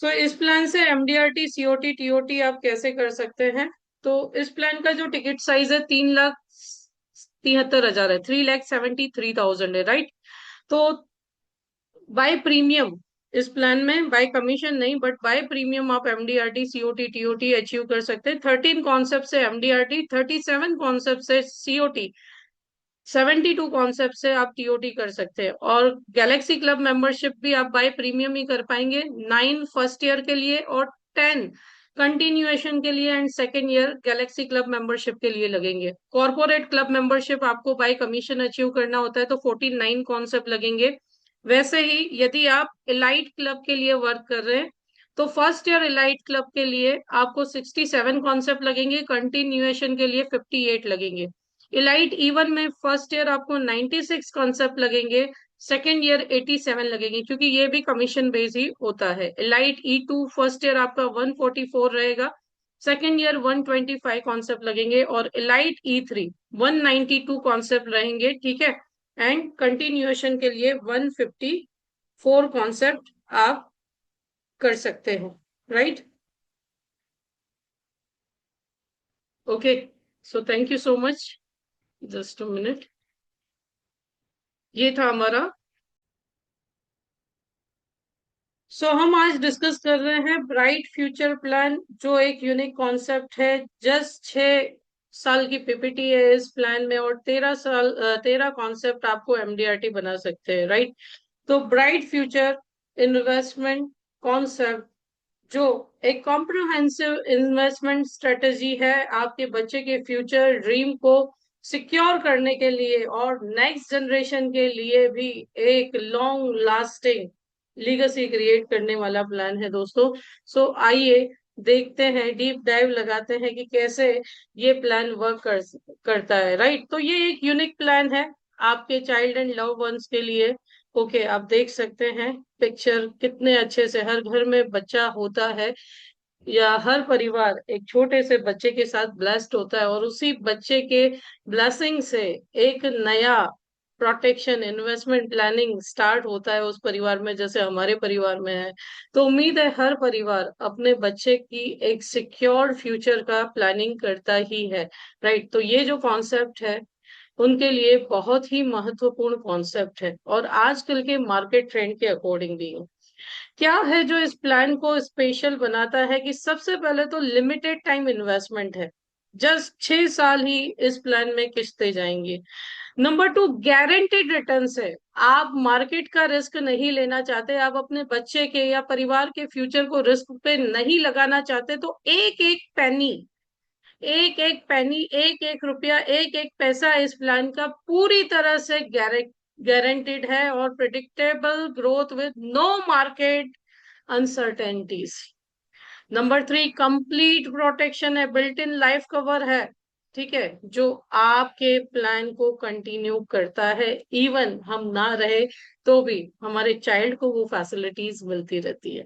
सो इस प्लान से MDRT COT TOT आप कैसे कर सकते हैं? तो इस प्लान का जो टिकट साइज है 3,73,000 है, 3,73,000 है, राइट? तो बाय प्रीमियम, इस प्लान में बाय कमीशन नहीं बट बाय प्रीमियम आप एमडीआरटी सीओटी टीओटी अचीव कर सकते हैं। 13 कॉन्सेप्ट से एमडीआरटी, 37 कॉन्सेप्ट से सीओटी, 72 कॉन्सेप्ट से आप टीओटी कर सकते हैं। और गैलेक्सी क्लब मेंबरशिप भी आप बाय प्रीमियम ही कर पाएंगे, 9 फर्स्ट ईयर के लिए और 10 कंटिन्यूएशन के लिए and second year Galaxy club membership के लिए लगेंगे। कॉर्पोरेट क्लब मेंबरशिप आपको बाय कमीशन अचीव करना होता है तो 49 कॉन्सेप्ट लगेंगे। वैसे ही यदि आप इलाइट क्लब के लिए वर्क कर रहे हैं तो फर्स्ट ईयर इलाइट क्लब के लिए आपको 67 कॉन्सेप्ट लगेंगे, कंटिन्यूएशन के लिए 58 लगेंगे। इलाइट E1 में फर्स्ट ईयर आपको 96 कॉन्सेप्ट लगेंगे, सेकेंड ईयर 87 लगेंगे, क्योंकि ये भी कमीशन बेस ही होता है। इलाइट E2 फर्स्ट ईयर आपका 144 रहेगा, सेकेंड ईयर 125 कॉन्सेप्ट लगेंगे, और इलाइट E3 192 कॉन्सेप्ट रहेंगे, ठीक है। एंड कंटिन्यूएशन के लिए 154 कॉन्सेप्ट आप कर सकते हैं, right? Okay, so thank you so much. Just a minute, ये था हमारा। हम आज डिस्कस कर रहे हैं ब्राइट फ्यूचर प्लान, जो एक यूनिक कॉन्सेप्ट है। जस्ट 6 साल की पीपीटी है इस प्लान में, और 13 कॉन्सेप्ट आपको एमडीआरटी बना सकते हैं, राइट? तो ब्राइट फ्यूचर इन्वेस्टमेंट कॉन्सेप्ट जो एक कॉम्प्रिहेंसिव इन्वेस्टमेंट स्ट्रेटेजी है आपके बच्चे के फ्यूचर ड्रीम को सिक्योर करने के लिए और नेक्स्ट जनरेशन के लिए भी एक लॉन्ग लास्टिंग लीगेसी क्रिएट करने वाला प्लान है दोस्तों। आइए देखते हैं, डीप डाइव लगाते हैं कि कैसे ये प्लान करता है, राइट? तो ये एक यूनिक प्लान है आपके चाइल्ड एंड लव वंस के लिए। ओके, आप देख सकते हैं पिक्चर कितने अच्छे से, हर घर में बच्चा होता है या हर परिवार एक छोटे से बच्चे के साथ ब्लेस्ड होता है, और उसी बच्चे के ब्लेसिंग से एक नया प्रोटेक्शन इन्वेस्टमेंट प्लानिंग स्टार्ट होता है उस परिवार में, जैसे हमारे परिवार में है। तो उम्मीद है हर परिवार अपने बच्चे की एक सिक्योर फ्यूचर का प्लानिंग करता ही है, राइट? तो ये जो कॉन्सेप्ट है उनके लिए बहुत ही महत्वपूर्ण कॉन्सेप्ट है, और आजकल के मार्केट ट्रेंड के अकॉर्डिंग भी है। क्या है जो इस प्लान को स्पेशल बनाता है कि सबसे पहले तो लिमिटेड टाइम इन्वेस्टमेंट है, जस्ट 6 साल ही इस प्लान में किस्तें जाएंगी। नंबर 2, गारंटेड रिटर्न्स है। आप मार्केट का रिस्क नहीं लेना चाहते, आप अपने बच्चे के या परिवार के फ्यूचर को रिस्क पे नहीं लगाना चाहते, तो एक एक पेनी, एक एक पेनी, एक एक रुपया, एक एक पैसा इस प्लान का पूरी तरह से गारंटेड है, और predictable growth with no market uncertainties. Number 3, complete protection है, बिल्ट इन लाइफ कवर है, ठीक है, जो आपके प्लान को कंटिन्यू करता है। इवन हम ना रहे तो भी हमारे चाइल्ड को वो फैसिलिटीज मिलती रहती है।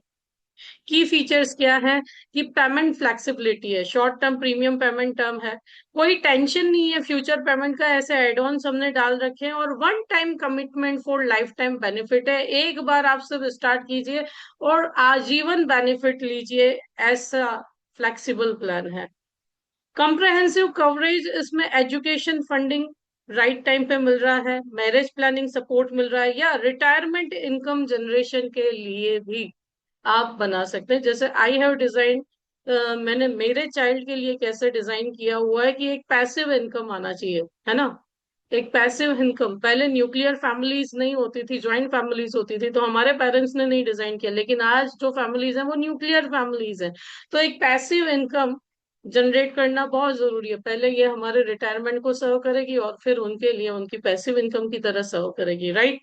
की फीचर्स क्या है कि पेमेंट फ्लेक्सिबिलिटी है, short term premium payment term है, कोई टेंशन नहीं है फ्यूचर पेमेंट का, ऐसे एड ऑन्स हमने डाल रखे हैं, और one time commitment for life time benefit है। एक बार आप सब स्टार्ट कीजिए और आजीवन बेनिफिट लीजिए, ऐसा फ्लेक्सिबल प्लान है। कॉम्प्रहेंसिव कवरेज, इसमें एजुकेशन फंडिंग राइट टाइम पे मिल रहा है, मैरिज प्लानिंग सपोर्ट मिल रहा है, या रिटायरमेंट इनकम जनरेशन के लिए भी आप बना सकते हैं। जैसे आई हैव डिजाइन, मैंने मेरे चाइल्ड के लिए कैसे डिजाइन किया हुआ है कि एक पैसिव इनकम आना चाहिए, है ना? एक पैसिव इनकम, पहले न्यूक्लियर फैमिलीज नहीं होती थी, ज्वाइंट फैमिलीज होती थी, तो हमारे पेरेंट्स ने नहीं डिजाइन किया, लेकिन आज जो फैमिलीज हैं वो न्यूक्लियर फैमिलीज हैं। तो एक पैसिव इनकम जनरेट करना बहुत जरूरी है, पहले ये हमारे रिटायरमेंट को सर्व करेगी और फिर उनके लिए उनकी पैसिव इनकम की तरह सर्व करेगी, राइट?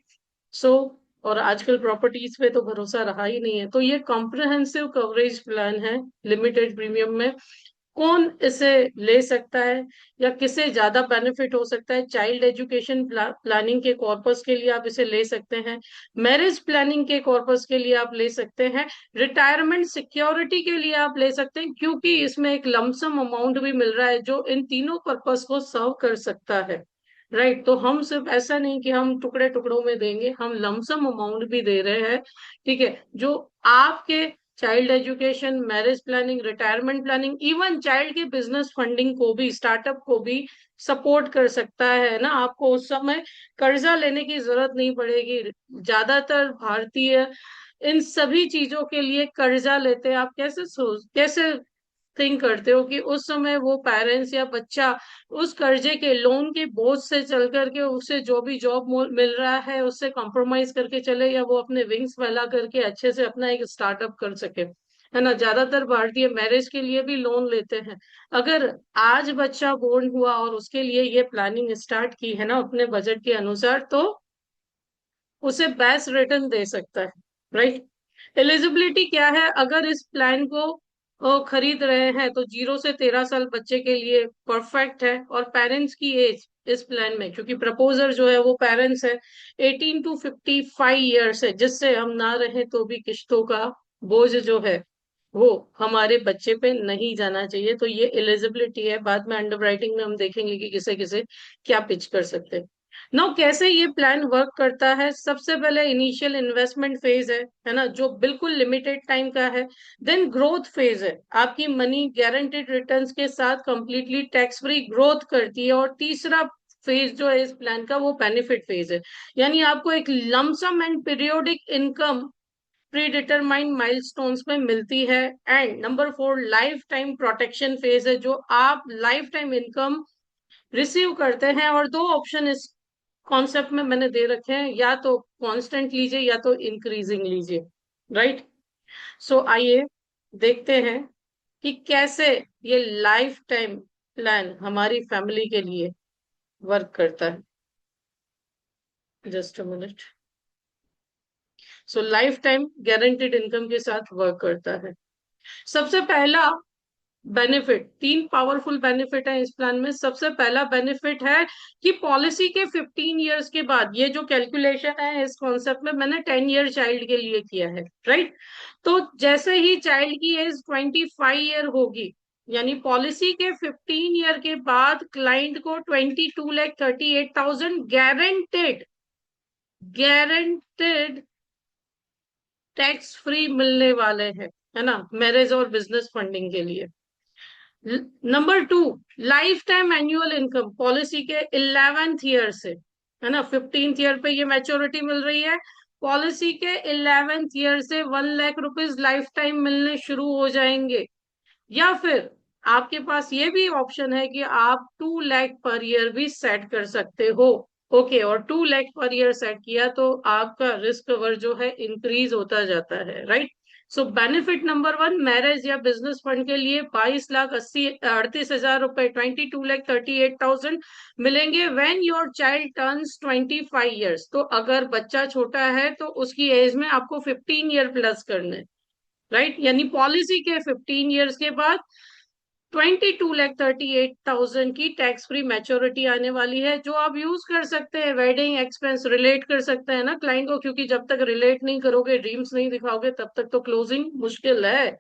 सो और आजकल प्रॉपर्टीज पे तो भरोसा रहा ही नहीं है, तो ये कॉम्प्रिहेंसिव कवरेज प्लान है लिमिटेड प्रीमियम में। कौन इसे ले सकता है या किसे ज्यादा बेनिफिट हो सकता है? चाइल्ड एजुकेशन प्लानिंग के कॉर्पस के लिए आप इसे ले सकते हैं, मैरिज प्लानिंग के कॉर्पस के लिए आप ले सकते हैं, रिटायरमेंट सिक्योरिटी के लिए आप ले सकते हैं, क्योंकि इसमें एक लमसम अमाउंट भी मिल रहा है जो इन तीनों पर्पस को सर्व कर सकता है, राइट? तो हम सिर्फ ऐसा नहीं कि हम टुकड़े टुकड़ों में देंगे, हम लमसम अमाउंट भी दे रहे हैं, ठीक है, जो आपके child education, marriage planning, retirement planning, even child के बिजनेस फंडिंग को भी, स्टार्टअप को भी सपोर्ट कर सकता है ना। आपको उस समय कर्जा लेने की जरूरत नहीं पड़ेगी। ज्यादातर भारतीय इन सभी चीजों के लिए कर्जा लेते हैं। आप कैसे थिंक करते हो कि उस समय वो पेरेंट्स या बच्चा उस कर्जे के, लोन के बोझ से चल करके उसे जो भी जॉब मिल रहा है उससे कॉम्प्रोमाइज करके चले, या वो अपने विंग्स फैला करके अच्छे से अपना एक स्टार्टअप कर सके, है ना। ज्यादातर भारतीय मैरिज के लिए भी लोन लेते हैं। अगर आज बच्चा बोर्न हुआ और उसके लिए ये प्लानिंग स्टार्ट की है ना अपने बजट के अनुसार, तो उसे बेस्ट रिटर्न दे सकता है, राइट। एलिजिबिलिटी क्या है? अगर इस प्लान को खरीद रहे हैं तो 0 से 13 साल बच्चे के लिए परफेक्ट है। और पेरेंट्स की एज इस प्लान में, क्योंकि प्रपोजर जो है वो पेरेंट्स है, 18 to 55 ईयर्स है, जिससे हम ना रहे तो भी किश्तों का बोझ जो है वो हमारे बच्चे पे नहीं जाना चाहिए। तो ये एलिजिबिलिटी है। बाद में अंडरराइटिंग में हम देखेंगे कि किसे किसे क्या पिच कर सकते हैं। नाउ कैसे ये प्लान वर्क करता है? सबसे पहले इनिशियल इन्वेस्टमेंट फेज है ना, जो बिल्कुल लिमिटेड टाइम का है। देन ग्रोथ फेज है, आपकी मनी गारंटेड रिटर्न्स के साथ कंप्लीटली टैक्स फ्री ग्रोथ करती है। और तीसरा फेज जो है इस प्लान का, वो बेनिफिट फेज है, यानी आपको एक lump sum and periodic income pre determined milestones में मिलती है। And number 4 life time protection phase है, जो आप लाइफ टाइम इनकम रिसीव करते हैं। और दो ऑप्शन इस कॉन्सेप्ट में मैंने दे रखे हैं, या तो कांस्टेंट लीजिए या तो इंक्रीजिंग लीजिए, राइट। सो आइए देखते हैं कि कैसे ये लाइफ टाइम प्लान हमारी फैमिली के लिए वर्क करता है। Just a minute. So life time guaranteed income के साथ वर्क करता है। सबसे पहला बेनिफिट, तीन पावरफुल बेनिफिट है इस प्लान में। सबसे पहला बेनिफिट है कि पॉलिसी के 15 ईयर्स के बाद, ये जो कैलकुलेशन है इस कॉन्सेप्ट में मैंने 10 ईयर चाइल्ड के लिए किया है, राइट। तो जैसे ही चाइल्ड की एज 25 ईयर होगी, यानी पॉलिसी के 15 ईयर के बाद क्लाइंट को 22,38,000 गारंटेड गारंटेड टैक्स फ्री मिलने वाले हैं, है ना, मैरिज और बिजनेस फंडिंग के लिए। Number 2, life time annual income policy के 11th ईयर से, है ना, 15th ईयर पे ये मैच्योरिटी मिल रही है। पॉलिसी के 11th ईयर से 1 लाख रुपीज लाइफ टाइम मिलने शुरू हो जाएंगे। या फिर आपके पास ये भी ऑप्शन है कि आप 2 लाख पर ईयर भी सेट कर सकते हो। ओके, और 2 लाख पर ईयर सेट किया तो आपका रिस्क कवर जो है इंक्रीज होता जाता है, राइट। सो बेनिफिट नंबर 1, मैरिज या बिजनेस फंड के लिए 22,38,000 रुपए, 22,38,000 मिलेंगे when your child turns 25 years. तो अगर बच्चा छोटा है तो उसकी एज में आपको 15 ईयर प्लस करने, राइट, यानी पॉलिसी के 15 ईयर्स के बाद 22,38,000 की टैक्स फ्री मैच्योरिटी आने वाली है, जो आप यूज कर सकते हैं वेडिंग एक्सपेंस, रिलेट कर सकते हैं ना क्लाइंट को, क्योंकि जब तक रिलेट नहीं करोगे, ड्रीम्स नहीं दिखाओगे, तब तक तो क्लोजिंग मुश्किल है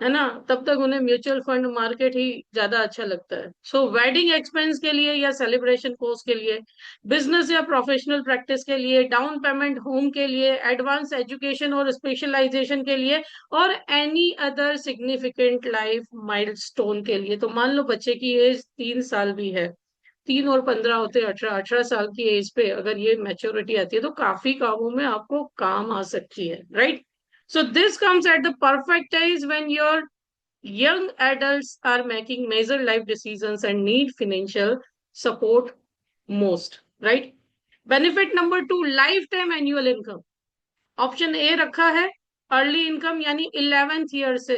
ना। तब तक उन्हें म्यूचुअल फंड मार्केट ही ज्यादा अच्छा लगता है। सो वेडिंग एक्सपेंस के लिए या सेलिब्रेशन कोर्स के लिए, बिजनेस या प्रोफेशनल प्रैक्टिस के लिए, डाउन पेमेंट होम के लिए, एडवांस एजुकेशन और स्पेशलाइजेशन के लिए, और any other significant life milestone के लिए। तो मान लो बच्चे की एज 3 साल भी है, 3 और 15 होते 18, 18 साल की एज पे अगर ये मैच्योरिटी आती है तो काफी कामों में आपको काम आ सकती है, right. So this comes at the perfect age when your young adults are making major life decisions and need financial support most, right? Benefit number 2, lifetime annual income. Option A रखा है, अर्ली इनकम, यानी 11th year से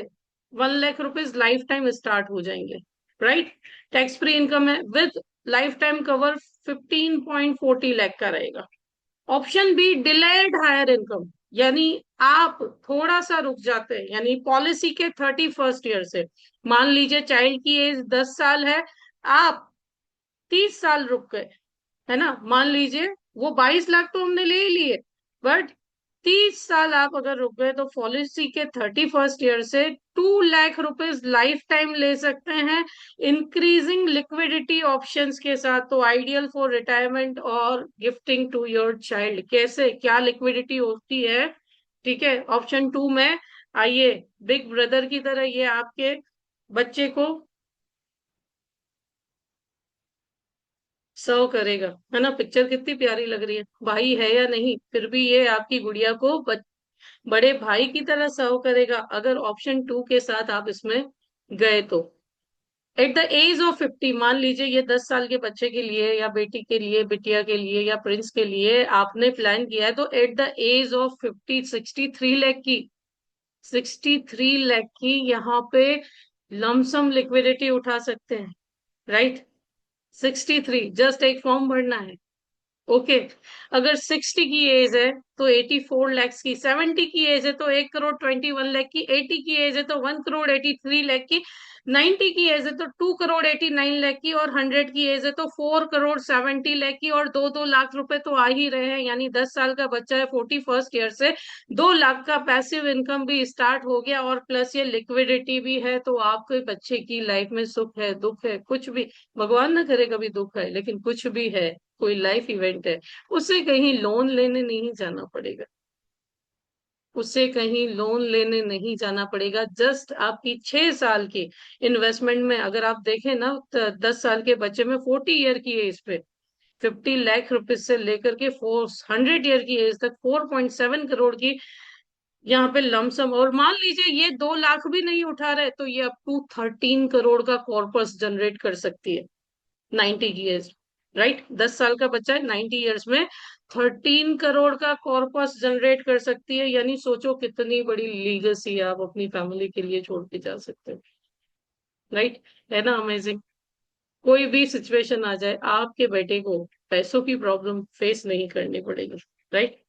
1 lakh rupees lifetime start हो जाएंगे, right. Tax free income है, with lifetime cover 15.40 lakh का रहेगा। Option B, delayed higher income, यानी आप थोड़ा सा रुक जाते हैं, यानी पॉलिसी के 31st ईयर से, मान लीजिए चाइल्ड की एज 10 साल है, आप 30 साल रुक गए, है ना, मान लीजिए वो 22 लाख तो हमने ले ही लिए, बट 30 साल आप अगर रुक गए तो पॉलिसी के 31st ईयर से 2 लाख रुपीज लाइफ टाइम ले सकते हैं, इंक्रीजिंग लिक्विडिटी ऑप्शंस के साथ। तो आइडियल फॉर रिटायरमेंट और गिफ्टिंग टू योर चाइल्ड। कैसे, क्या लिक्विडिटी होती है? ठीक है, ऑप्शन 2 में आइए, बिग ब्रदर की तरह ये आपके बच्चे को सर्व करेगा, है ना। पिक्चर कितनी प्यारी लग रही है, भाई है या नहीं फिर भी ये आपकी गुड़िया को बड़े भाई की तरह सर्व करेगा, अगर ऑप्शन 2 के साथ आप इसमें गए तो। एट द एज ऑफ 50, मान लीजिए ये 10 साल के बच्चे के लिए या बेटी के लिए, बिटिया के लिए या प्रिंस के लिए आपने प्लान किया है, तो at the age of 50, 63 lakh की, 63 लाख की यहाँ पे लमसम लिक्विडिटी उठा सकते हैं, राइट। 63, जस्ट एक फॉर्म भरना है। ओके। अगर 60 की एज है तो 84 लैक्स की, 70 की एज है तो 1 करोड़ 21 लाख की, 80 की एज है तो 1 करोड़ 83 लाख की, 90 की एज है तो 2 करोड़ 89 लाख की, और 100 की एज है तो 4 करोड़ 70 लाख की, और 2-2 लाख रुपए तो आ ही रहे हैं, यानी 10 साल का बच्चा है, 41st ईयर से 2 लाख का पैसिव इनकम भी स्टार्ट हो गया, और प्लस ये लिक्विडिटी भी है। तो आपके बच्चे की लाइफ में सुख है, दुख है, कुछ भी, भगवान ना करे कभी दुख है, लेकिन कुछ भी है, कोई लाइफ इवेंट है, उसे कहीं लोन लेने नहीं जाना पड़ेगा, उसे कहीं लोन लेने नहीं जाना पड़ेगा। जस्ट आपकी 6 साल की इन्वेस्टमेंट में, अगर आप देखें ना, 10 साल के बच्चे में 40 ईयर की एज पे 50 लाख रुपए से लेकर के 400 ईयर की एज तक 4.7 करोड़ की यहाँ पे लमसम, और मान लीजिए ये 2 लाख भी नहीं उठा रहे तो ये अप टू 13 करोड़ का कॉर्पस जनरेट कर सकती है 90 ईयर्स, राइट। 10 साल का बच्चा है, 90 ईयर्स में 13 करोड़ का कॉर्पस जनरेट कर सकती है, यानी सोचो कितनी बड़ी लीगेसी आप अपनी फैमिली के लिए छोड़ के जा सकते हो, राइट। है ना अमेजिंग। कोई भी सिचुएशन आ जाए, आपके बेटे को पैसों की प्रॉब्लम फेस नहीं करनी पड़ेगी, राइट।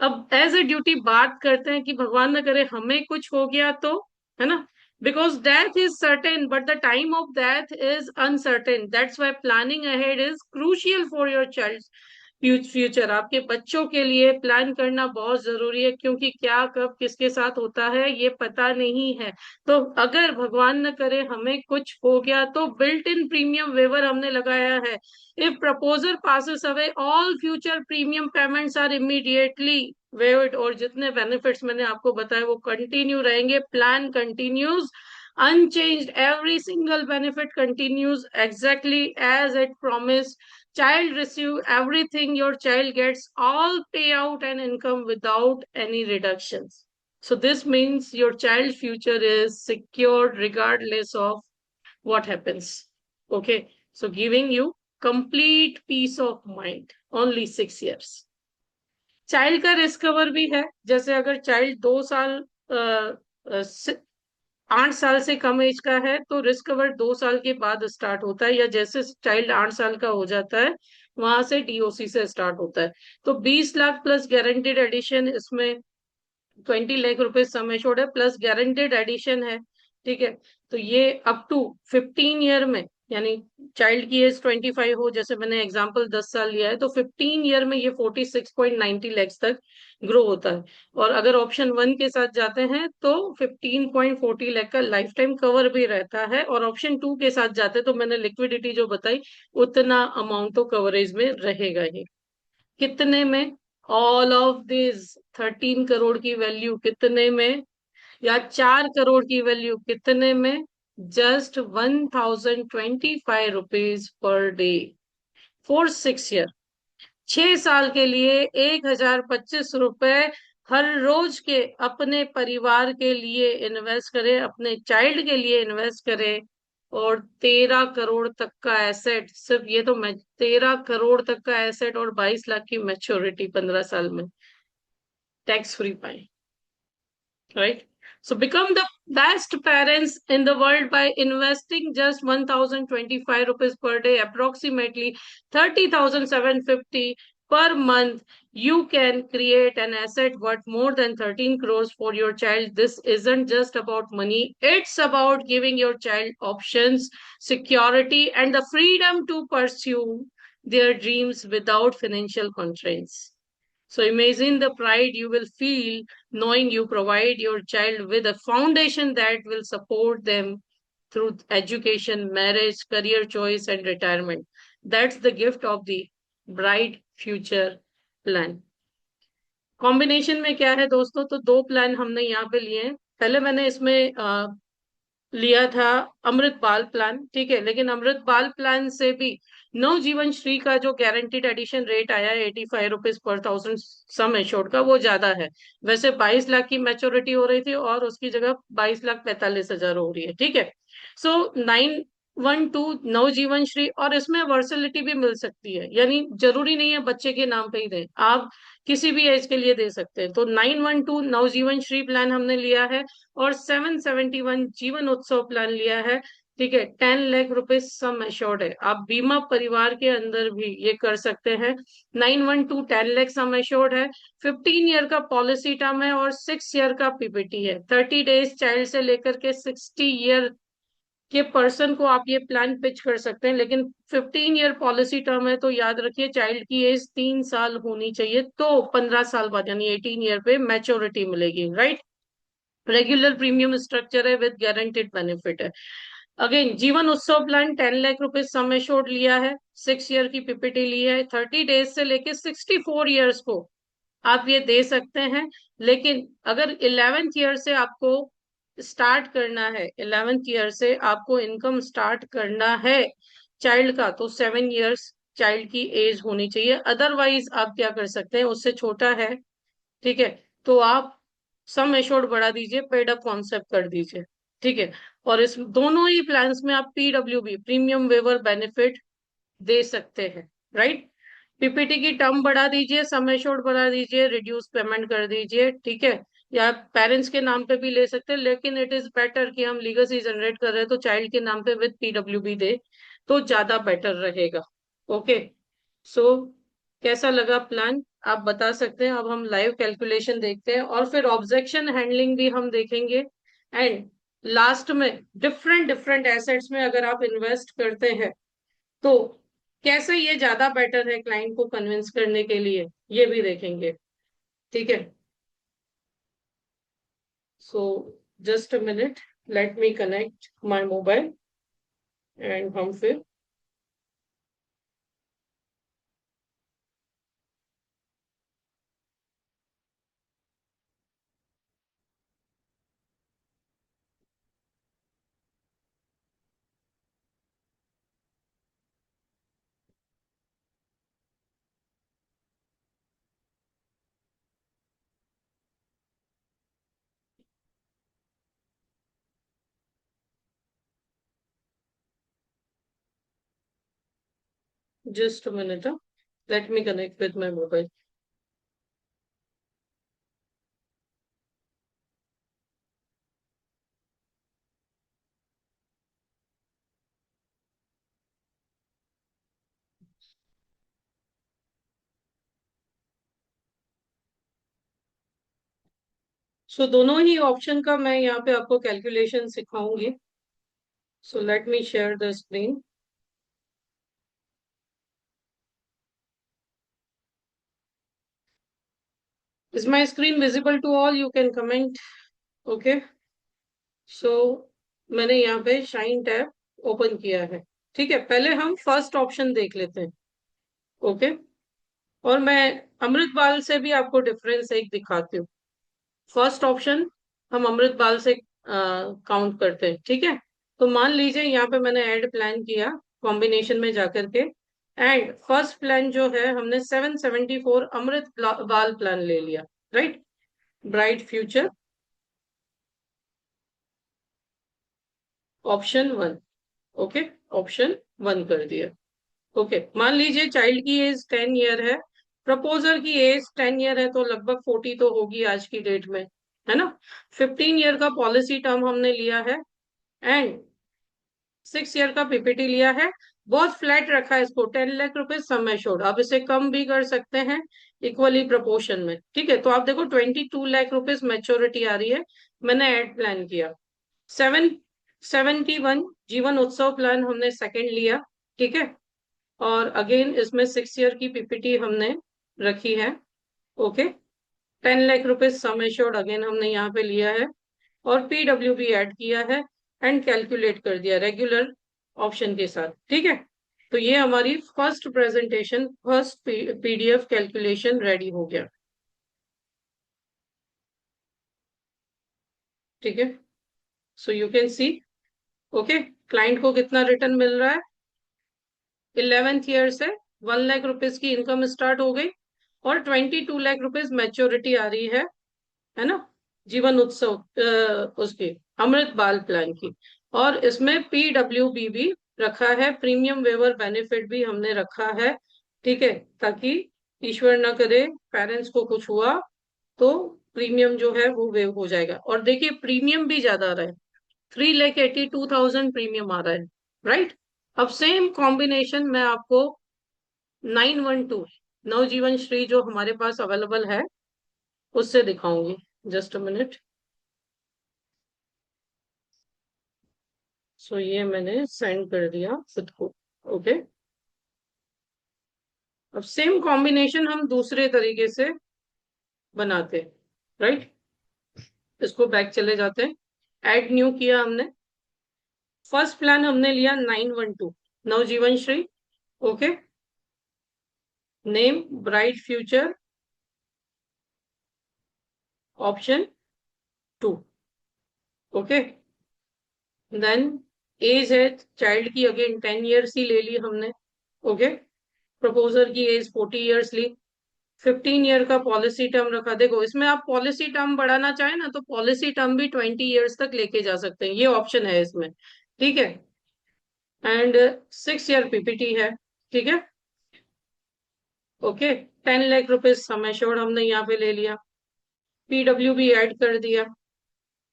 अब एज ए ड्यूटी बात करते हैं कि भगवान न करे हमें कुछ हो गया तो, है ना। Because death is certain but the time of death is uncertain, that's why planning ahead is crucial for your child future. आपके बच्चों के लिए प्लान करना बहुत जरूरी है, क्योंकि क्या कब किसके साथ होता है ये पता नहीं है। तो अगर भगवान न करे हमें कुछ हो गया तो बिल्ट इन प्रीमियम वेवर हमने लगाया है। If proposer passes away all future premium payments are immediately waived, और जितने बेनिफिट्स मैंने आपको बताए वो कंटिन्यू रहेंगे, plan continues unchanged, every single benefit continues exactly as it promised, child receive everything, your child gets all payout and income without any reductions. So this means your child's future is secured regardless of what happens. Okay, so giving you complete peace of mind, only 6 years. Child का risk cover भी है, जैसे अगर child 2 साल 8 साल से कम as का है तो रिस्क कवर 2 साल के बाद स्टार्ट होता है, या जैसे चाइल्ड 8 साल का हो जाता है वहां से डीओसी से स्टार्ट होता है। तो 20 लाख प्लस गारंटेड एडिशन, इसमें 20 लाख रुपए सम एश्योर्ड है प्लस गारंटेड एडिशन है, ठीक है। तो ये अप टू 15 ईयर में, यानी चाइल्ड की एज 25 हो, जैसे मैंने एग्जांपल 10 साल लिया है, तो 15 ईयर में ये 46.90 लैक्स तक ग्रो होता है। और अगर ऑप्शन 1 के साथ जाते हैं तो 15.40 लाख का लाइफ टाइम कवर भी रहता है, और ऑप्शन 2 के साथ जाते तो मैंने लिक्विडिटी जो बताई उतना अमाउंट तो कवरेज में रहेगा ही। कितने में? ऑल ऑफ दिस 13 करोड़ की वैल्यू कितने में, या 4 करोड़ की वैल्यू कितने में? Just 1025 rupees per day for 6 year. 6 साल के लिए 1025 रुपए हर रोज के अपने परिवार के लिए इन्वेस्ट करें, अपने चाइल्ड के लिए इन्वेस्ट करें, और 13 करोड़ तक का एसेट, सिर्फ ये तो मैं 13 करोड़ तक का एसेट और 22 लाख की मैच्योरिटी 15 साल में टैक्स फ्री पाए, right? So become the best parents in the world by investing just 1025 rupees per day, approximately 30,750 per month. You can create an asset worth more than 13 crores for your child. This isn't just about money. It's about giving your child options, security, and the freedom to pursue their dreams without financial constraints. So imagine the pride you will feel knowing you provide your child with a foundation that will support them through education, marriage, career choice, and retirement. That's the gift of the bright future plan. Combination में क्या है दोस्तों, तो दो plan हमने यहाँ पे लिए हैं। पहले मैंने इसमें लिया था अमृत बाल प्लान, ठीक है, लेकिन अमृत बाल प्लान से भी नवजीवन श्री का जो गारंटीड एडिशन रेट आया है 85 rupees per thousand sum assured का, वो ज्यादा है। वैसे 22 लाख की मैच्योरिटी हो रही थी और उसकी जगह 22,45,000 हो रही है, ठीक है। सो 912 नवजीवन श्री, और इसमें वर्सिलिटी भी मिल सकती है, यानी जरूरी नहीं है बच्चे के नाम पे ही दें, आप किसी भी एज के लिए दे सकते हैं। तो 912 नवजीवन श्री प्लान हमने लिया है, और 771 जीवन उत्सव प्लान लिया है, ठीक है। 10 लाख रुपए सम एश्योर्ड है, आप बीमा परिवार के अंदर भी ये कर सकते हैं। 912 10 लाख सम एश्योर्ड है, 15 ईयर का पॉलिसी टर्म है, और 6 ईयर का पीपीटी है। 30 डेज चाइल्ड से लेकर के 60 ईयर के पर्सन को आप ये प्लान पिच कर सकते हैं, लेकिन 15 ईयर पॉलिसी टर्म है, तो याद रखिए चाइल्ड की एज 3 साल होनी चाहिए, तो 15 साल बाद यानी 18 ईयर पे मैच्योरिटी मिलेगी, राइट। रेगुलर प्रीमियम स्ट्रक्चर है विद गारंटेड बेनिफिट है। अगेन जीवन उत्सव प्लान 10 लाख रुपए सम एश्योर्ड लिया है, 6 ईयर की पीपीटी ली है, 30 डेज से लेके 64 ईयर्स को आप ये दे सकते हैं। लेकिन अगर 11th ईयर से आपको स्टार्ट करना है, 11th ईयर से आपको इनकम स्टार्ट करना है चाइल्ड का, तो 7 ईयर्स चाइल्ड की एज होनी चाहिए। अदरवाइज आप क्या कर सकते हैं, उससे छोटा है, ठीक है, तो आप सम एश्योर्ड बढ़ा दीजिए, पेड अप कॉन्सेप्ट कर दीजिए, ठीक है। और इस दोनों ही प्लान्स में आप पीडब्ल्यूबी प्रीमियम वेवर बेनिफिट दे सकते हैं, राइट। पीपीटी की टर्म बढ़ा दीजिए, सम एश्योर्ड बढ़ा दीजिए, रिड्यूस पेमेंट कर दीजिए, ठीक है। या पेरेंट्स के नाम पे भी ले सकते हैं, लेकिन इट इज बेटर कि हम लीगसी जनरेट कर रहे हैं तो चाइल्ड के नाम पे विद पीडब्ल्यूबी दे, तो ज्यादा बेटर रहेगा। ओके। सो कैसा लगा प्लान, आप बता सकते हैं। अब हम लाइव कैलकुलेशन देखते हैं, और फिर ऑब्जेक्शन हैंडलिंग भी हम देखेंगे। एंड लास्ट में डिफरेंट डिफरेंट एसेट्स में अगर आप इन्वेस्ट करते हैं, तो कैसे ये ज्यादा बेटर है क्लाइंट को कन्विंस करने के लिए, ये भी देखेंगे, ठीक है। So just a minute, let me connect my mobile, and हम फिर just a minute, let me connect with my mobile. So दोनों ही ऑप्शन का मैं यहाँ पे आपको कैलकुलेशन सिखाऊंगी। So let me share the screen. Is my screen visible to all, you can comment. Okay. So मैंने यहाँ पे शाइन टैब ओपन किया है, ठीक है। पहले हम फर्स्ट ऑप्शन देख लेते हैं। ओके। और मैं अमृत बाल से भी आपको डिफरेंस एक दिखाती हूँ। फर्स्ट ऑप्शन हम अमृत बाल से काउंट करते हैं, ठीक है। तो मान लीजिए यहाँ पे मैंने ऐड प्लान किया कॉम्बिनेशन में जाकर के, एंड फर्स्ट प्लान जो है हमने 774 अमृत बाल प्लान ले लिया, right. Bright future option one. Okay. Option one कर दिया। ओके। मान लीजिए चाइल्ड की एज 10 ईयर है, प्रपोजर की एज 10 ईयर है, तो लगभग 40 तो होगी आज की डेट में, है ना। 15 ईयर का पॉलिसी टर्म हमने लिया है, एंड 6 ईयर का पीपीटी लिया है। बहुत फ्लैट रखा है इसको, 10 लाख रुपए सम एश्योर्ड, आप इसे कम भी कर सकते हैं इक्वली प्रोपोर्शन में, ठीक है। तो आप देखो 22 लाख रुपीज मेच्योरिटी आ रही है। मैंने एड प्लान किया 771 जीवन उत्सव प्लान हमने सेकंड लिया, ठीक है। और अगेन इसमें 6 ईयर की पीपीटी हमने रखी है। Okay. 10 lakh rupees sum assured again हमने यहाँ पे लिया है, और पीडब्ल्यू भी ऐड किया है, एंड कैलकुलेट कर दिया रेगुलर ऑप्शन के साथ, ठीक है। तो ये हमारी first presentation, first PDF calculation ready हो गया। ठीक है, so you can see. Okay, client को कितना रिटर्न मिल रहा है? 11th ईयर से 1 लाख रुपीज की इनकम स्टार्ट हो गई और 22 लाख रुपीज मैच्योरिटी आ रही है ना, जीवन उत्सव उसकी, अमृत बाल प्लान की। और इसमें पीडब्ल्यूबी भी रखा है, प्रीमियम वेवर बेनिफिट भी हमने रखा है। ठीक है, ताकि ईश्वर न करे पेरेंट्स को कुछ हुआ तो प्रीमियम जो है वो वेव हो जाएगा। और देखिए प्रीमियम भी ज्यादा आ रहा है, 3,82,000 प्रीमियम आ रहा है, राइट। अब सेम कॉम्बिनेशन मैं आपको 912 नवजीवन श्री जो हमारे पास अवेलेबल है उससे दिखाऊंगी। Just a minute. सो ये मैंने सेंड कर दिया खुद को। ओके, अब सेम कॉम्बिनेशन हम दूसरे तरीके से बनाते हैं, राइट। इसको बैक चले जाते हैं, ऐड न्यू किया हमने। फर्स्ट प्लान हमने लिया 912 Navjeevan Shree. Okay, name bright future, option 2। Okay, then age है चाइल्ड की अगेन 10 ईयर्स ही ले ली हमने। ओके, प्रपोजर की एज 40 ईयर्स ली। 15 ईयर का पॉलिसी टर्म रखा। देखो इसमें आप पॉलिसी टर्म बढ़ाना चाहें ना तो पॉलिसी टर्म भी 20 ईयर्स तक लेके जा सकते हैं, ये ऑप्शन है इसमें। ठीक है, एंड 6 ईयर पीपीटी है। ठीक है, okay, 10 lakh rupees sum assured हमने यहाँ पे ले लिया। पीडब्ल्यू भी ऐड कर दिया,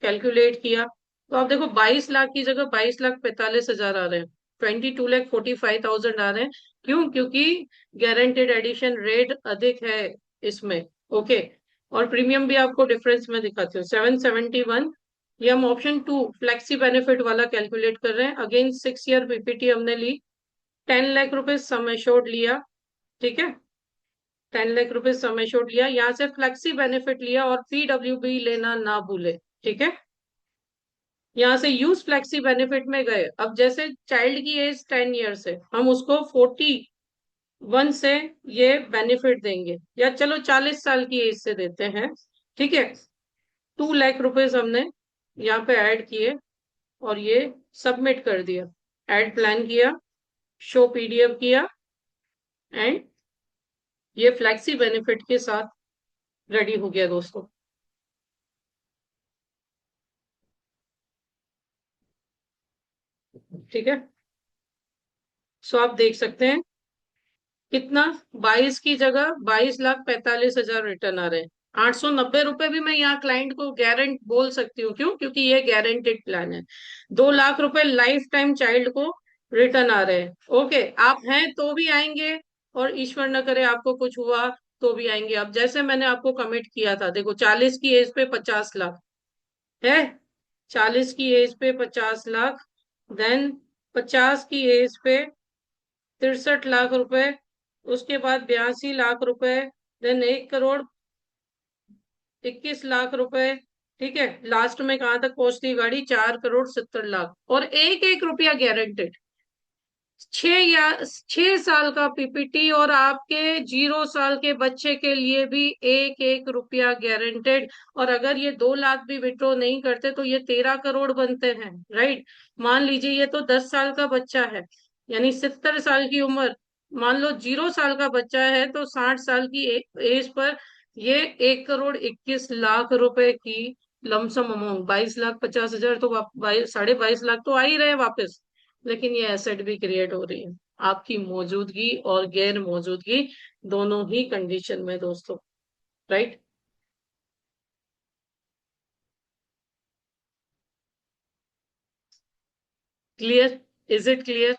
कैलकुलेट किया। तो आप देखो 22 लाख की जगह 22,45,000 आ रहे हैं, 22,45,000 आ रहे हैं। क्यों? क्योंकि गारंटेड एडिशन रेट अधिक है इसमें। ओके, और प्रीमियम भी आपको डिफरेंस में दिखाती हूँ, 771। ये हम ऑप्शन 2 फ्लेक्सी बेनिफिट वाला कैलकुलेट कर रहे हैं। अगेन 6 ईयर पीपीटी हमने ली, 10 लाख रुपीज सम एश्योर्ड लिया। ठीक है, 10 लाख रुपीज सम एश्योर्ड लिया, यहाँ से फ्लेक्सी बेनिफिट लिया और पीडब्ल्यू लेना ना भूले। ठीक है, यहाँ से यूज फ्लेक्सी बेनिफिट में गए। अब जैसे चाइल्ड की एज 10 ईयर्स है, हम उसको 41 से ये बेनिफिट देंगे, या चलो 40 साल की एज से देते हैं। ठीक है, 2 लाख रुपीज हमने यहाँ पे ऐड किए और ये सबमिट कर दिया, ऐड प्लान किया, शो पीडीएफ किया, एंड ये फ्लेक्सी बेनिफिट के साथ रेडी हो गया दोस्तों। ठीक है, सो आप देख सकते हैं कितना, 22 की जगह 22,45,000 रिटर्न आ रहे हैं। 890 रुपए भी मैं यहाँ क्लाइंट को गारंट बोल सकती हूँ। क्यों? क्योंकि ये गारंटेड प्लान है। 2 लाख रुपए लाइफ टाइम चाइल्ड को रिटर्न आ रहे हैं। ओके, आप हैं तो भी आएंगे, और ईश्वर न करे आपको कुछ हुआ तो भी आएंगे। अब जैसे मैंने आपको कमिट किया था, देखो 40 की एज पे 50 लाख है, 40 की एज पे 50 लाख, देन 50 की एज पे 63 लाख रुपए, उसके बाद 82 लाख रुपए, देन 1,21,00,000 रुपए। ठीक है, लास्ट में कहां तक पहुंचती गाड़ी? 4,70,00,000, और एक एक रुपया गारंटेड। 6 साल का पीपीटी, और आपके 0 साल के बच्चे के लिए भी एक एक रुपया गारंटेड। और अगर ये 2 लाख भी विड्रॉ नहीं करते तो ये 13 करोड़ बनते हैं, राइट। मान लीजिए ये तो 10 साल का बच्चा है, यानी 70 साल की उम्र। मान लो 0 साल का बच्चा है तो 60 साल की एज पर ये 1,21,00,000 रुपए की लमसम अमाउंट, 22,50,000 तो 22,500,000 तो आ ही रहे वापस। लेकिन ये एसेट भी क्रिएट हो रही है, आपकी मौजूदगी और गैर मौजूदगी दोनों ही कंडीशन में दोस्तों, right. Clear? Is it clear?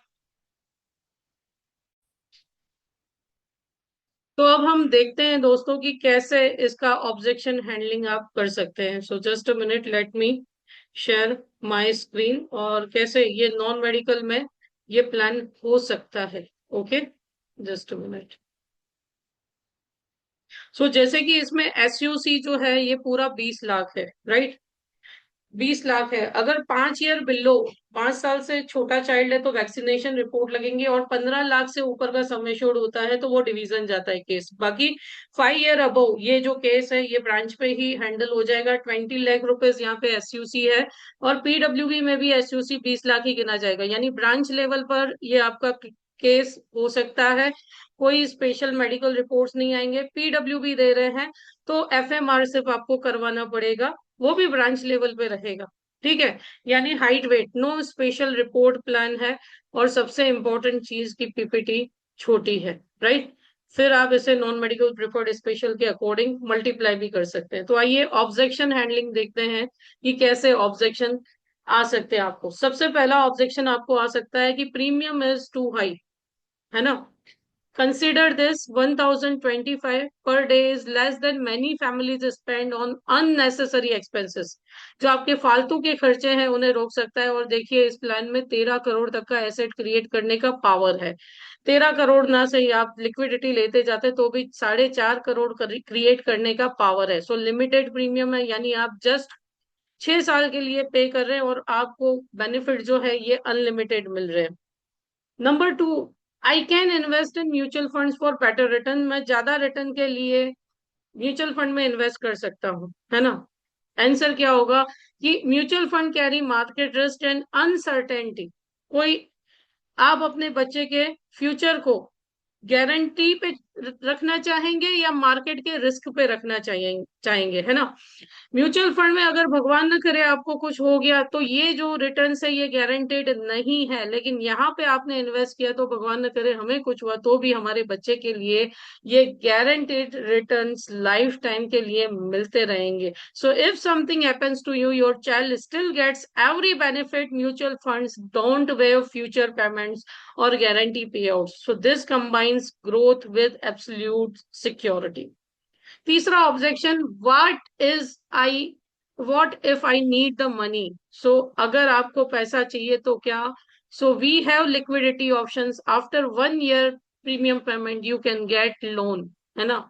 तो अब हम देखते हैं दोस्तों कि कैसे इसका ऑब्जेक्शन हैंडलिंग आप कर सकते हैं। सो just a minute, let me share my screen, और कैसे ये नॉन मेडिकल में ये प्लान हो सकता है। Okay, just a minute. So जैसे कि इसमें एसयूसी जो है ये पूरा 20 लाख है, राइट। 20 लाख है। अगर 5 ईयर बिलो, 5 साल से छोटा चाइल्ड है तो वैक्सीनेशन रिपोर्ट लगेंगे, और 15 लाख से ऊपर का सम एश्योर्ड होता है तो वो डिवीजन जाता है केस। बाकी 5 ईयर अबव ये जो केस है ये ब्रांच पे ही हैंडल हो जाएगा। 20 लाख रुपीज यहाँ पे एसयूसी है, और पीडब्ल्यूबी में भी एसयूसी 20 लाख ही गिना जाएगा। यानी ब्रांच लेवल पर ये आपका केस हो सकता है। कोई स्पेशल मेडिकल रिपोर्ट्स नहीं आएंगे, पीडब्ल्यूबी दे रहे हैं तो एफएमआर सिर्फ आपको करवाना पड़ेगा, वो भी ब्रांच लेवल पे रहेगा। ठीक है, यानी height weight no special report plan है, और सबसे इंपॉर्टेंट चीज की पीपीटी छोटी है, राइट। फिर आप इसे नॉन मेडिकल प्रिफर्ड स्पेशल के अकॉर्डिंग मल्टीप्लाई भी कर सकते हैं। तो आइए ऑब्जेक्शन हैंडलिंग देखते हैं कि कैसे ऑब्जेक्शन आ सकते हैं आपको। सबसे पहला ऑब्जेक्शन आपको आ सकता है कि प्रीमियम इज टू हाई, है ना। Consider this 1025 per day is less than many families spend on unnecessary expenses। जो आपके फालतू के खर्चे हैं उन्हें रोक सकता है। और देखिए इस प्लान में 13 करोड़ तक का एसेट क्रिएट करने का पावर है। 13 करोड़ ना सही आप लिक्विडिटी लेते जाते तो भी 4.5 करोड़ क्रिएट करने का पावर है। सो लिमिटेड प्रीमियम है, यानी आप जस्ट 6 साल के लिए पे कर रहे हैं और आपको बेनिफिट जो है ये अनलिमिटेड मिल रहे हैं। Number two, I can invest in mutual funds for better return. मैं ज्यादा रिटर्न के लिए म्यूचुअल फंड में इन्वेस्ट कर सकता हूँ, है ना। आंसर क्या होगा कि mutual fund carry market risk and uncertainty. कोई आप अपने बच्चे के फ्यूचर को गारंटी पे रखना चाहेंगे या मार्केट के रिस्क पे रखना चाहेंगे, है ना। म्यूचुअल फंड में अगर भगवान न करे आपको कुछ हो गया तो ये जो रिटर्न है ये गारंटेड नहीं है, लेकिन यहाँ पे आपने इन्वेस्ट किया तो भगवान न करे हमें कुछ हुआ तो भी हमारे बच्चे के लिए ये गारंटेड रिटर्न्स लाइफ टाइम के लिए मिलते रहेंगे। So if something happens to you your child still gets every benefit. Mutual funds don't waive future payments or guarantee payouts. So this combines growth with absolute security. तीसरा objection, what if I need the money. So अगर आपको पैसा चाहिए तो क्या। So we have liquidity options after 1 year premium payment you can get loan, है ना।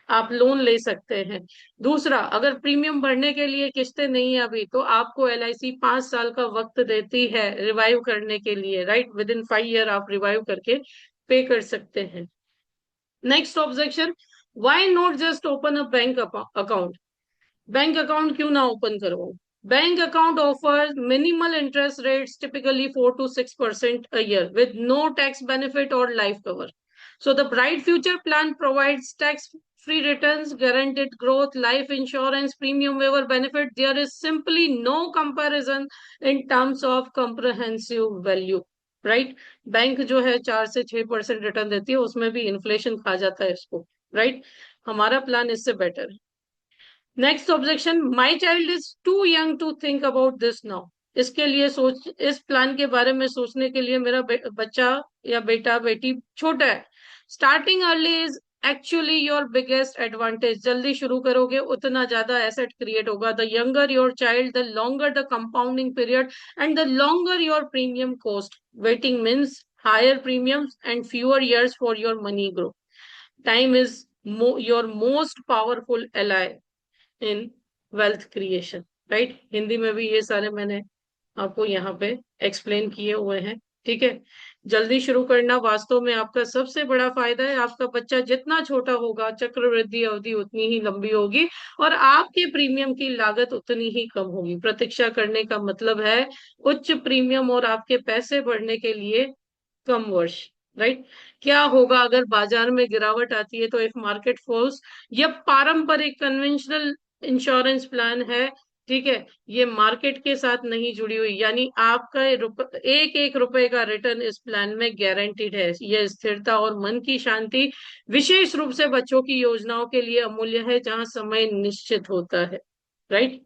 आप लोन ले सकते हैं। दूसरा, अगर प्रीमियम भरने के लिए किस्तें नहीं है अभी तो आपको एलआईसी 5 साल का वक्त देती है रिवाइव करने के लिए, राइट। विद इन 5 ईयर आप रिवाइव करके पे कर सकते हैं। Next objection, why not just open a bank account. Bank account क्यों ना ओपन करवाओ। Bank account offers minimal interest rates typically 4 to 6% a year with no tax benefit or life cover. So the Bright Future Plan provides tax free returns, guaranteed growth, life insurance, premium waiver benefit. There is simply no comparison in terms of comprehensive value. Right, bank जो है 4 से 6% return देती है, उसमें भी inflation खा जाता है इसको, राइट। हमारा प्लान इससे बेटर है। Next objection, my child is too young to think about this now. इसके लिए सोच इस प्लान के बारे में सोचने के लिए मेरा बच्चा या बेटा बेटी छोटा है। Starting early is actually your biggest advantage. जल्दी शुरू करोगे उतना ज्यादा एसेट क्रिएट होगा। The younger your child the longer the compounding period and the longer your premium cost. Waiting means higher premiums and fewer years for your money grow. Time is your most powerful ally in wealth creation, right. Hindi में भी ये सारे मैंने आपको यहाँ पे explain किए हुए हैं, ठीक है। जल्दी शुरू करना वास्तव में आपका सबसे बड़ा फायदा है। आपका बच्चा जितना छोटा होगा चक्रवृद्धि अवधि उतनी ही लंबी होगी और आपके प्रीमियम की लागत उतनी ही कम होगी। प्रतीक्षा करने का मतलब है उच्च प्रीमियम और आपके पैसे बढ़ने के लिए कम वर्ष, राइट। क्या होगा अगर बाजार में गिरावट आती है तो इफ मार्केट फॉल्स। ये पारंपरिक कन्वेंशनल इंश्योरेंस प्लान है, ठीक है। ये मार्केट के साथ नहीं जुड़ी हुई, यानी आपका एक एक रुपए का रिटर्न इस प्लान में गारंटीड है। यह स्थिरता और मन की शांति विशेष रूप से बच्चों की योजनाओं के लिए अमूल्य है जहां समय निश्चित होता है, right.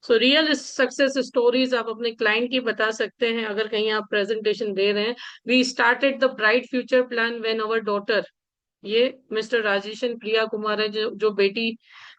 So real success stories आप अपने क्लाइंट की बता सकते हैं अगर कहीं आप प्रेजेंटेशन दे रहे हैं। We started the bright future plan when our daughter, ये मिस्टर राजेशन प्रिया कुमार है जो बेटी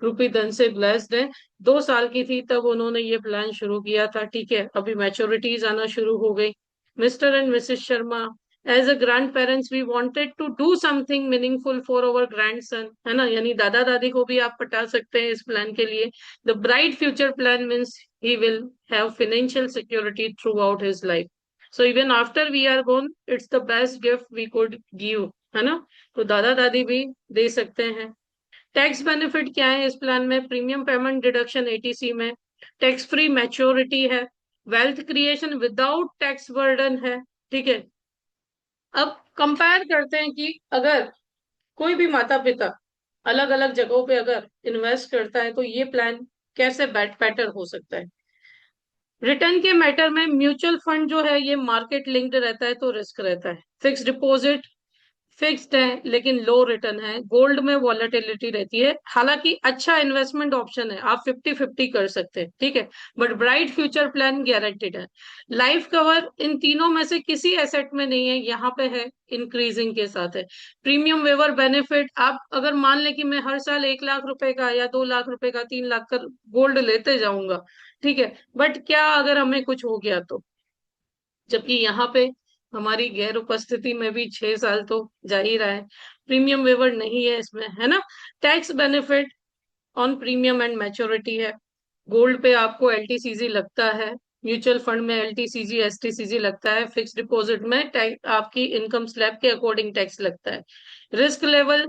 रूपी धन से ब्लेस्ड है, 2 साल की थी तब उन्होंने ये प्लान शुरू किया था, ठीक है। अभी मैच्योरिटीज आना शुरू हो गई। Mr and Mrs Sharma as a grand parents we wanted to do something meaningful for our grandson, है ना, यानी दादा दादी को भी आप पटा सकते हैं इस प्लान के लिए। The bright future plan means he will have financial security throughout his life, so even after we are gone it's the best gift we could give, है ना। तो दादा दादी भी दे सकते हैं। टैक्स बेनिफिट क्या है इस प्लान में? प्रीमियम पेमेंट डिडक्शन एटीसी में, टैक्स फ्री मैच्योरिटी है, wealth creation without tax burden है। ठीक है, अब कंपेयर करते हैं कि अगर कोई भी माता पिता अलग अलग जगहों पे अगर इन्वेस्ट करता है तो ये प्लान कैसे बेटर हो सकता है। रिटर्न के मैटर में म्यूचुअल फंड जो है ये मार्केट लिंक्ड रहता है तो रिस्क रहता है। फिक्स डिपॉजिट फिक्स्ड है लेकिन लो रिटर्न है। गोल्ड में वॉलेटिलिटी रहती है, हालांकि अच्छा इन्वेस्टमेंट ऑप्शन है, आप 50-50 कर सकते हैं, ठीक है। But bright future plan guaranteed है। लाइफ कवर इन तीनों में से किसी एसेट में नहीं है, यहाँ पे है इंक्रीजिंग के साथ है। प्रीमियम वेवर बेनिफिट, आप अगर मान लें कि मैं हर साल 1 लाख रुपए का या 2 लाख रुपए का 3 लाख का गोल्ड लेते जाऊंगा, ठीक है, बट क्या अगर हमें कुछ हो गया तो, जबकि यहाँ पे हमारी गैर उपस्थिति में भी 6 साल तो जा ही रहा है। प्रीमियम वेवर नहीं है इसमें, है ना। Tax benefit on premium and maturity है। गोल्ड पे आपको एलटीसीजी लगता है, म्यूचुअल फंड में एलटीसीजी एसटीसीजी लगता है, फिक्स डिपॉजिट में आपकी इनकम स्लैब के अकॉर्डिंग टैक्स लगता है। रिस्क लेवल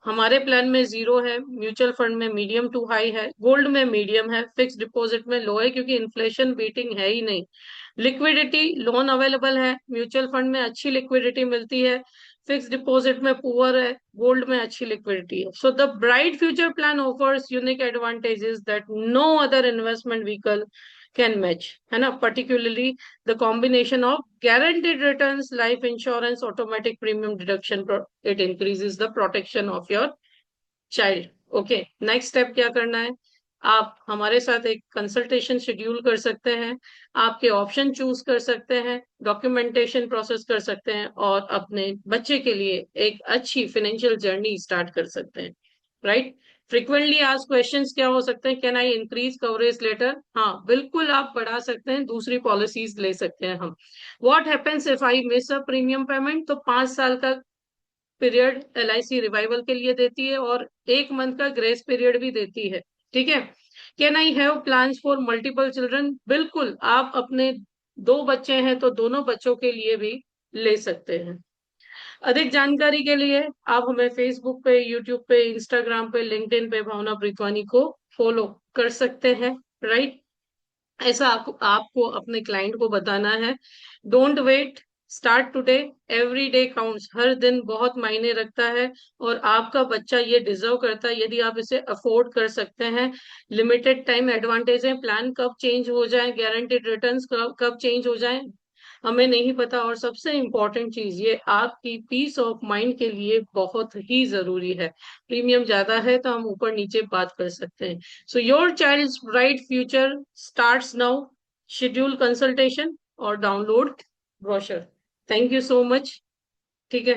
हमारे प्लान में 0 है, म्यूचुअल फंड में मीडियम टू हाई है, गोल्ड में मीडियम है, फिक्स डिपॉजिट में लो है क्योंकि इन्फ्लेशन बीटिंग है ही नहीं। लिक्विडिटी लोन अवेलेबल है, म्यूचुअल फंड में अच्छी लिक्विडिटी मिलती है, फिक्स डिपॉजिट में पुअर है, गोल्ड में अच्छी लिक्विडिटी है। So the bright future plan offers unique advantages that no other investment vehicle can match, है ना। Particularly the combination of guaranteed returns, life insurance, automatic premium deduction, it increases the protection of your child. Okay, next step क्या करना है? आप हमारे साथ एक consultation schedule कर सकते हैं, आपके ऑप्शन चूज कर सकते हैं, डॉक्यूमेंटेशन प्रोसेस कर सकते हैं और अपने बच्चे के लिए एक अच्छी फाइनेंशियल जर्नी स्टार्ट कर सकते हैं, राइट। फ्रिक्वेंटली आस्क्ड क्वेश्चंस क्या हो सकते हैं? Can I increase coverage later? हाँ बिल्कुल, आप बढ़ा सकते हैं, दूसरी पॉलिसीज ले सकते हैं हम। What happens if I miss a premium payment? तो 5 साल का पीरियड एलआईसी रिवाइवल के लिए देती है और 1 मंथ का ग्रेस पीरियड भी देती है, ठीक है। Can I have plans for multiple children? बिल्कुल, आप अपने 2 बच्चे हैं तो दोनों बच्चों के लिए भी ले सकते हैं। अधिक जानकारी के लिए आप हमें फेसबुक पे, यूट्यूब पे, इंस्टाग्राम पे, लिंक्डइन पे भावना प्रीतवानी को फॉलो कर सकते हैं, राइट। ऐसा आपको अपने क्लाइंट को बताना है। Don't wait, start today. Every day counts, हर दिन बहुत मायने रखता है और आपका बच्चा ये डिजर्व करता है यदि आप इसे अफोर्ड कर सकते हैं। लिमिटेड टाइम एडवांटेज है, प्लान कब चेंज हो जाए, गारंटेड रिटर्न्स कब चेंज हो जाए हमें नहीं पता, और सबसे इम्पोर्टेंट चीज ये आपकी पीस ऑफ माइंड के लिए बहुत ही जरूरी है। प्रीमियम ज्यादा है तो हम ऊपर नीचे बात कर सकते हैं। So your child's bright future starts now. Schedule consultation और download brochure. Thank you so much. ठीक है।